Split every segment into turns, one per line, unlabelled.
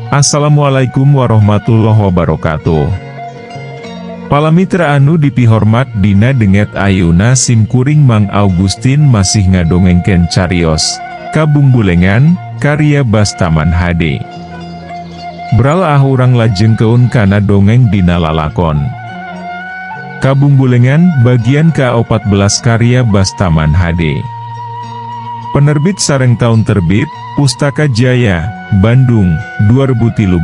Assalamualaikum warahmatullahi wabarakatuh. Palamitra anu dipihormat dina denget ayeuna simkuring Mang Augustin masih ngadongengkeun carios Kabungbulengan karya Bastaman HD. Bral urang lajeng keun kana dongeng dina lalakon Kabungbulengan bagian ke-14 karya Bastaman HD. Penerbit sareng tahun terbit Pustaka Jaya, Bandung, 2013.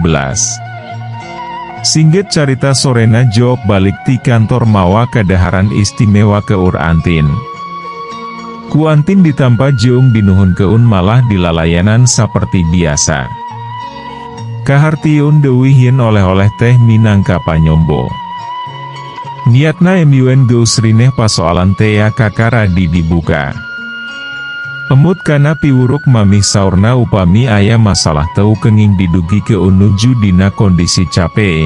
Singget carita sorena jawab balik ti kantor mawa kadaharan istimewa keur Antin. Ku Antin ditampa jeung dinuhun keun malah dilalayanan saperti biasa. Kahartieun deuwih oleh-oleh teh minangka panyombo. Niatna MUN geus rineh pasoalan teh ya kakaradi dibuka. Emut kana piwuruk mamih saurna upami aya masalah teu kenging didugi keun nuju dina kondisi capek,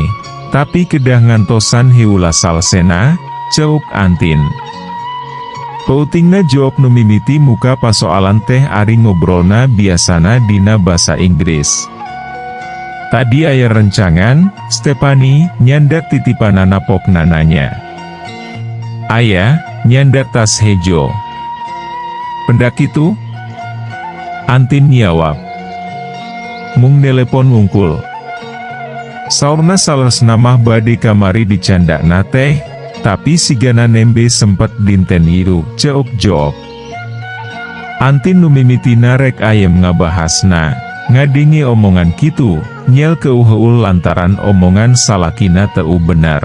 tapi kedah ngantosan heula salsena, ceuk Antin. Pautingna jawab nu mimiti muka pasoalan teh ari ngobrolna biasana dina basa Inggris. Tadi aya rencangan, Stefani nyandak titipanana pokna nanya. Aya, nyandak tas hejo. Pendak itu? Antin nyawab. Mung nelepon wungkul. Saurna salesna mah bade kamari dicandakna teh, tapi sigana nembe sempet dinten ieu, ceuk jawab. Antin nu mimitina rek ayem ngabahasna, ngadenge omongan kitu, nyel keuheul lantaran omongan salakina teu bener.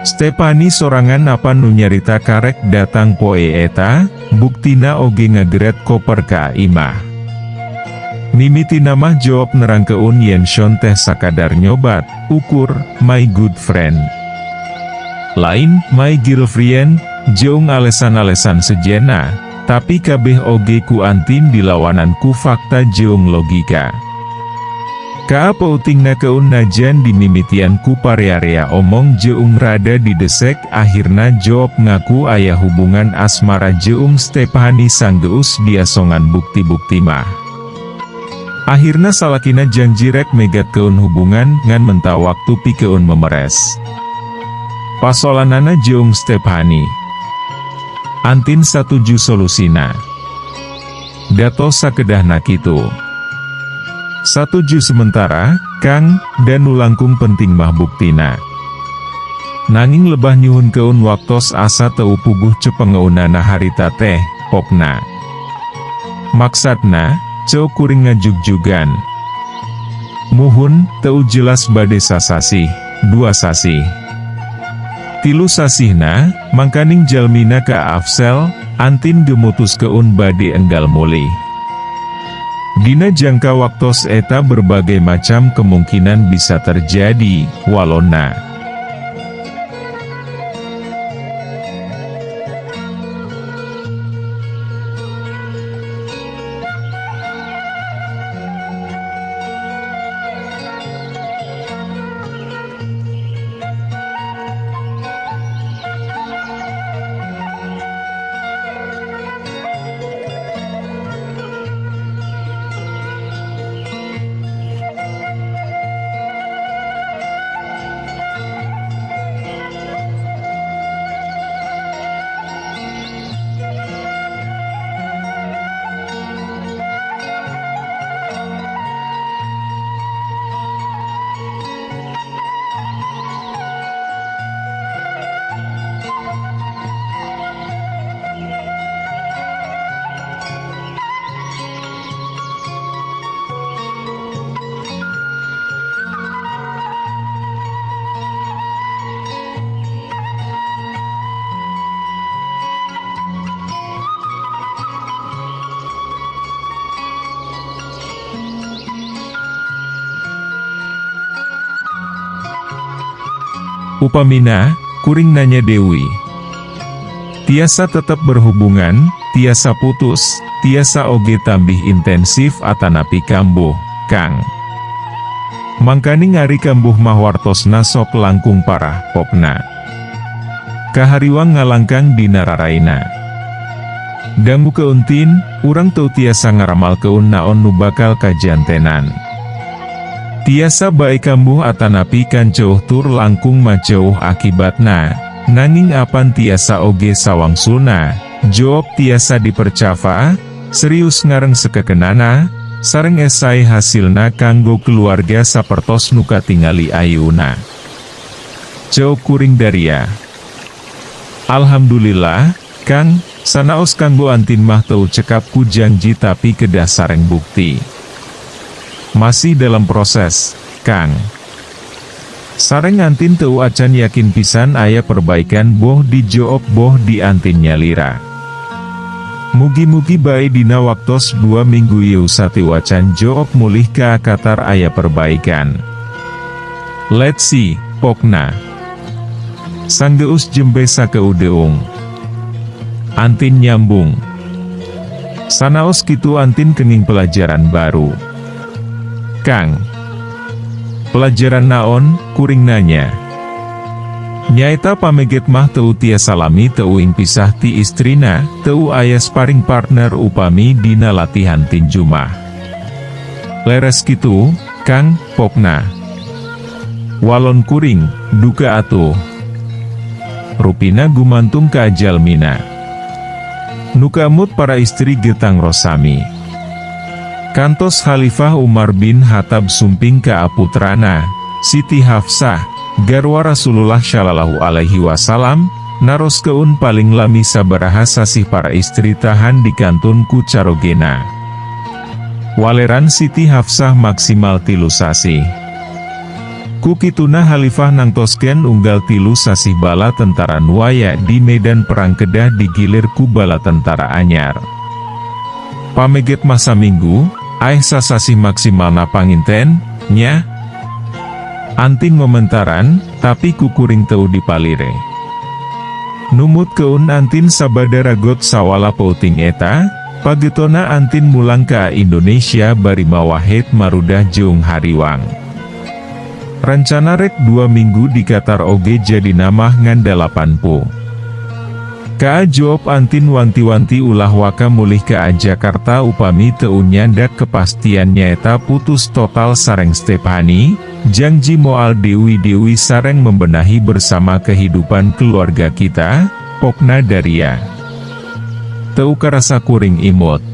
Stefani sorangan apa nu nyarita karek datang poe eta, buktina oge ngageret koper ka imah. Mimitina mah jawab nerang keun yen Sean teh sakadar nyobat, ukur, my good friend. Lain, my girlfriend, jeung alesan-alesan sejena, tapi kabeh oge ku Antin dilawanan ku fakta jeung logika. Kaapautingna keun najan dimimitian ku parearea omong jeung rada didesek akhirna jawab ngaku ayah hubungan asmara jeung Stefani sanggeus diasongan bukti-bukti mah. Akhirna salakina janji rek megat keun hubungan ngan menta waktu pi keun memeres. Pasolanana jeung Stefani. Antin satuju solusina. Dato sakedahna kitu. Satuju sementara, Kang, dan ulangkung penting mah buktina. Nanging lebah nyuhun keun waktos asa teu puguh cepengeunana harita teh, pokna. Maksudna, ceuk kuring ngajug-jugan. Muhun, teu jelas bade sasasih, 2 sasih. 3 sasihna, mangkaning jalmina ka Afsel, Antin gemutus keun bade enggal mulih. Dina jangka waktos eta berbagai macam kemungkinan bisa terjadi, walona. Upamina, kuring nanya Dewi. Tiasa tetap berhubungan, tiasa putus, tiasa oge tambih intensif atanapi kambuh, Kang. Mangkaning ari kambuh mah wartosna sok langkung parah, popna. Kahariwang ngalangkang dina raraina. Dangu keuntin, urang teu tiasa ngaramal keun naon nu bakal kajantenan. Tiasa baik kambuh atanapi kanceuh tur langkung maceuh akibatna, nanging apan tiasa oge sawangsulna, jawab tiasa dipercava, serius ngareng sekekenana, sareng esai hasilna kanggo keluarga sapertos nu katingali ayeuna. Jawab kuring Daria. Alhamdulillah, Kang, sanaos kanggo antin mah teu cekap ku janji tapi kedah sareng bukti. Masih dalam proses, Kang. Sareng antin teu acan yakin pisan aya perbaikan boh di Joop boh di antin nyalira. Mugi-mugi bae dina waktos 2 minggu ieu sati wacan Joop mulih ka akatar aya perbaikan. Let's see, pokna. Sanggeus jembe sakeudeung. Antin nyambung. Sanaos kitu antin kening pelajaran baru. Kang, pelajaran naon? Kuring nanya. Nyaeta pameget mah teu tiasa lami teu ing pisah ti istrina, teu aya sparring partner upami dina latihan tinju mah. Leres kitu, Kang, pokna. Walon kuring, duka atuh. Rupina gumantung ka jalmina. Nukamut para istri getang rosami. Kantos Khalifah Umar bin Khattab sumping ka aputrana, Siti Hafsah, garwa Rasulullah Shallallahu Alaihi Wasallam, naros keun paling lami sabaraha sasih para istri tahan di kantun ku carogena. Waleran Siti Hafsah maksimal 3 sasih. Ku kituna Khalifah nangtosken unggal 3 sasih bala tentara nuaya di medan perang kedah digilir ku bala tentara anyar. Pameget masa minggu, Aisyah sasih maksimal na panginten, nya. Antin momentaran, tapi kukuring teu dipalire. Numut keun antin sabada ragot sawala pauting eta, pagetona antin mulang ka Indonesia bari mawahid marudah jeung hariwang. Rencana rek 2 minggu di Qatar oge jadi namah ngandalapan pu. Ka jawab antin wanti-wanti ulah waka mulih ka Jakarta upami teu nyandak kepastian nyaeta putus total sareng Stephanie, janji moal dewi-dewi sareng membenahi bersama kehidupan keluarga kita, pokna Daria. Teu karasa kuring imut.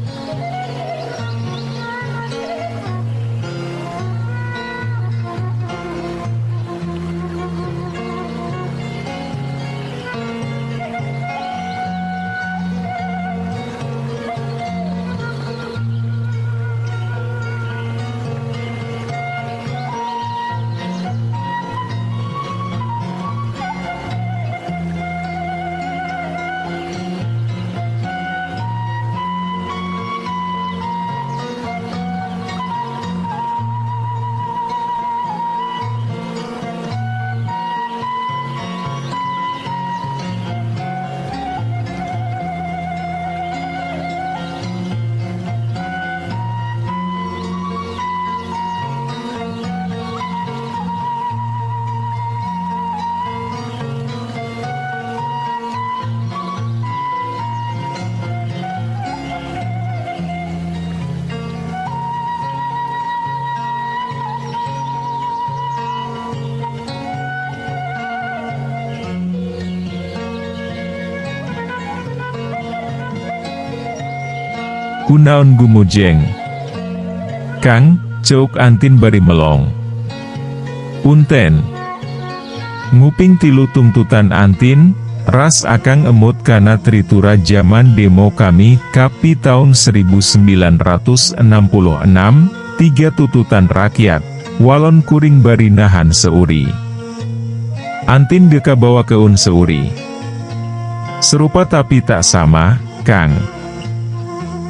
Kunaon gumujeng? Kang, ceuk antin bari melong. Punten. Nguping tilu tuntutan antin, ras akang emut kana tritura zaman demo kami, kapi tahun 1966, 3 tuntutan rakyat, walon kuring bari nahan seuri. Antin deka bawa keun seuri. Serupa tapi tak sama, Kang.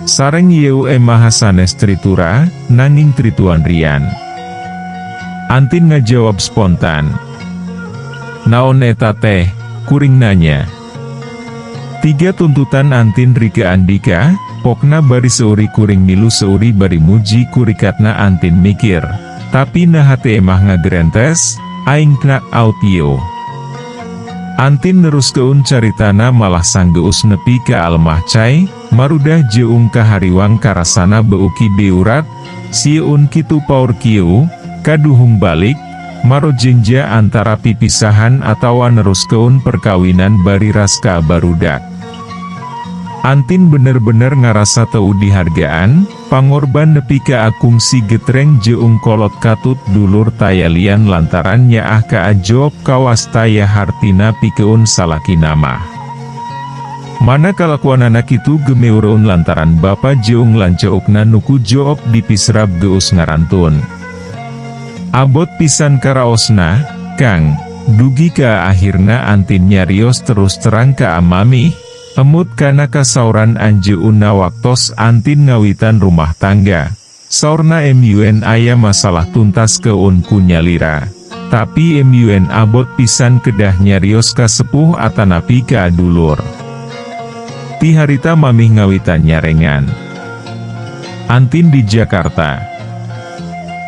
Sareng yeu emah sanes tritura, nanging trituan rian. Antin ngajawab spontan. Naon eta teh, kuring nanya. 3 tuntutan antin Rika Andika, pokna bari seuri kuring milu seuri bari muji kurikatna antin mikir. Tapi nahate emah ngagerentes, aing kena out yo. Antin neruskeun caritana malah sanggeus nepi ka almah cai, marudah jeung ka hariwang karasana beuki beurat, sieun kitu paur kieu, kaduhung balik, maro jenja antara pipisahan atau neruskeun perkawinan bari raska barudak. Antin bener-bener ngarasa teu dihargaan, pangorban nepi ka akung si getreng jeung kolot katut dulur tayalian lantaran nyaah ka ajob kawas taya hartina pikeun salaki nama. Mana kalakuan anak itu gemeureun lantaran bapa jeung lanceukna nuku job dipisrab geus ngarantun. Abot pisan karaosna, Kang, dugi ka akhirna Antin nyarios terus terang ka amami, emut kana kasauran anjeunna waktos Antin ngawitan rumah tangga. Saurna MUN aya masalah tuntas keun kunyalira. Tapi MUN abot pisan kedah nyarios ka sepuh atanapi ka dulur. Ti harita mamih ngawitan nyarengan. Antin di Jakarta.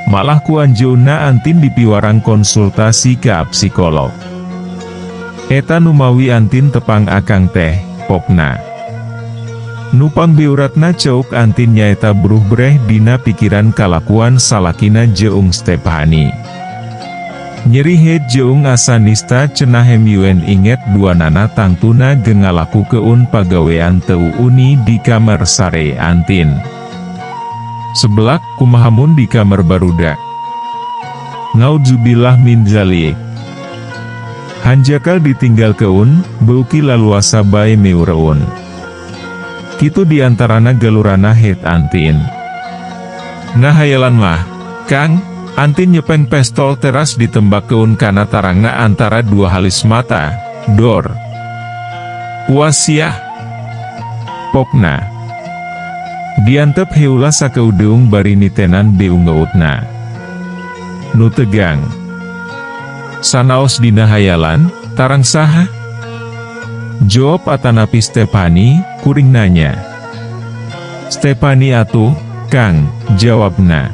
Malah ku anjeunna Antin dipiwarang konsultasi ka psikolog. Eta numawi Antin tepang akang teh, pokna. Nupang biuratna ceuk Antin nyaeta bruh breh dina pikiran kalakuan salakina jeung Stefani. Nyeri head jeung asanista cenah MUN inget dua nana tangtuna gengalaku keun pagawean teu uni di kamar sare Antin. Sebelak kumahamun di kamar barudak. Naudzubillah min zalik. Hanjakal ditinggal keun, beuki laluasa bae meureun. Kitu diantarana galurana het Antin. Nah hayalan mah, Kang, Antin nyepeng pistol teras ditembak keun kana tarangna antara dua halis mata, dor. Wasiah. Pokna. Diantep heula sakeudeung bari nitenan beung ngeutna. Nu tegang. Sanaos dina hayalan, tarang saha? Jawab atanapi Stefani, kuring nanya. Stefani atuh, Kang, jawabna.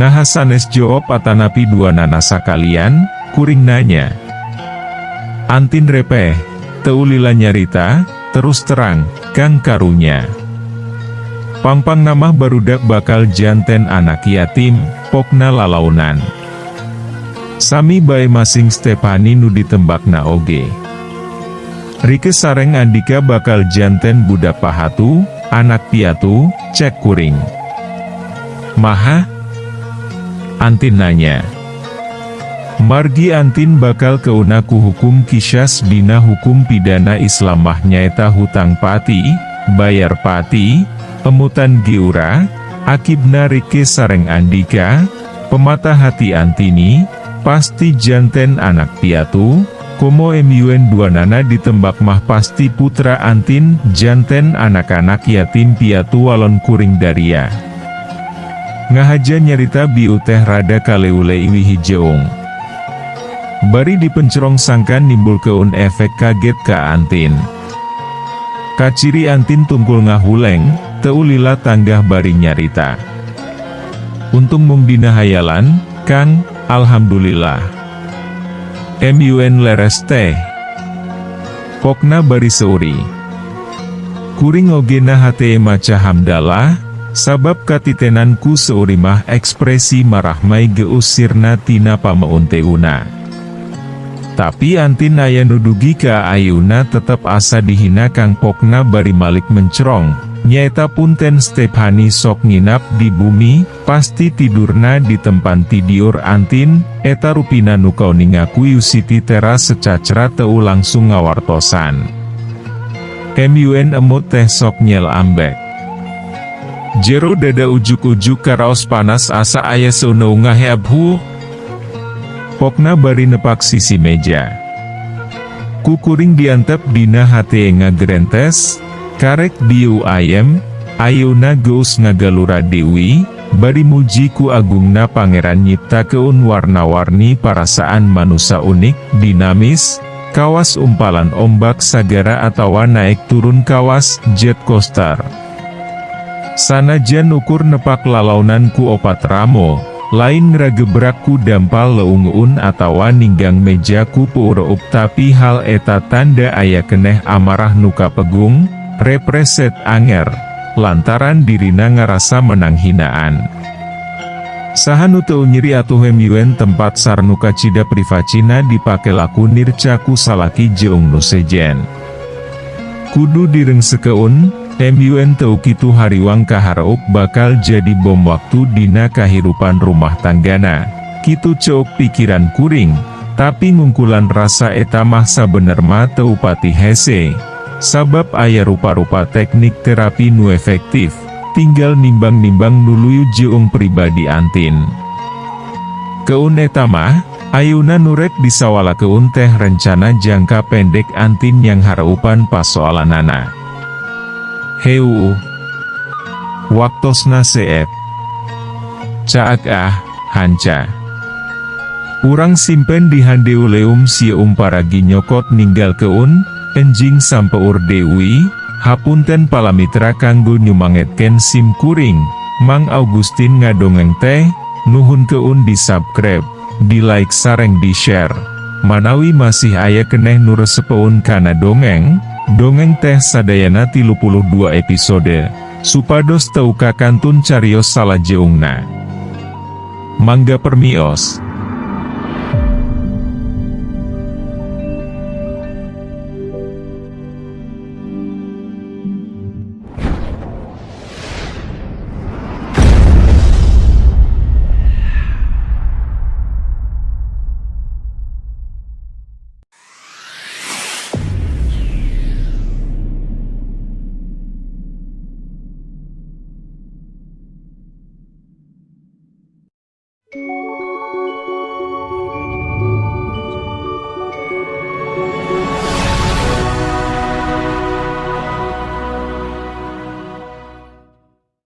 Nah sanes jawab atanapi dua nana sakalian, kuring nanya. Antin repeh, teu lila nyarita, terus terang, Kang karunya. Pangpang namah barudak bakal janten anak yatim, pokna lalaunan. Sami bae masing Stefani nu ditembakna oge. Rike sareng Andika bakal janten budak pahatu, anak piatu, cek kuring. Maha? Antin nanya. Margi Antin bakal keunaku hukum kisyas dina hukum pidana Islam mah nyaeta hutang pati, bayar pati, emutan giura, akibna rike sareng Andika, pemata hati Antini, pasti janten anak piatu, komo MUN dua nana ditembak mah pasti putra Antin, janten anak-anak yatim piatu walon kuring daria. Ngahaja nyarita biu teh rada kaleule iwi jeung. Bari dipencerong sangkan nimbul keun efek kaget ka Antin. Kaciri Antin tungkul ngahuleng, teu lila tanggah bari nyarita. Untung mung dina hayalan, Kang, alhamdulillah. MUN leres teh. Pokna bari seuri. Kuring ogena hate maca hamdalah. Sabab katitenanku seurimah ekspresi marahmai geusirna tina pameunteuna. Tapi antin aya nudugi ka ayeuna tetep asa dihina Kang Pokna bari malik mencerong. Nyaeta punten Stephanie sok nginap di bumi, pasti tidurna di tempat tidur antin, eta rupina nu kauning ngaku Yusiti teras secacara teu langsung ngawartosan. MUN emut teh sok nyel ambek. Jero dada ujuk-ujuk karaos panas asa aya seuneung ngaheabhu. Pokna bari nepak sisi meja. Kukuring diantep dina hate ngagerentes. Karek diu ayem, ayeuna geus ngagalura deui, bari muji ku agungna pangeran nyiptakeun warna-warni parasaan manusia unik, dinamis, kawas umpalan ombak sagara atawa naik turun kawas jet coaster. Sanajan ukur nepak lalaunan ku opat ramo, lain ngeragebrak ku dampal leungeun atawa ninggang meja ku puureup tapi hal eta tanda aya keneh amarah nuka pegung, represet anger, lantaran dirina ngarasa menang hinaan. Sahanu teu nyeri atuh MUN tempat sarnuka cida privacina dipake laku nircaku salaki jeung nu sejen. Kudu direngsekeun, MUN teu kitu hariwang kahareup bakal jadi bom waktu dina kahirupan rumah tanggana. Kitu ceuk pikiran kuring, tapi ngungkulan rasa eta mah sabener mah teu pati hese. Sabab aya rupa-rupa teknik terapi nu efektif, tinggal nimbang-nimbang nuluyu jeung pribadi antin. Keun eta mah, ayeuna nurek disawalakeun teh rencana jangka pendek antin yang hareupan pasoalanana. Heu, waktosna seep. Caak hanca. Urang simpen di handeuleum sieum paragi nyokot ninggal keun, enjing sampeur deui, hapunten palamitra kanggo nyumangetken sim kuring, Mang Augustin ngadongeng teh, nuhun keun di subscribe, di like sareng di share. Manawi masih aya keneh nu resepeun kana dongeng teh sadayana 32 episode, supados teu kakantun carios salajeungna. Mangga permios.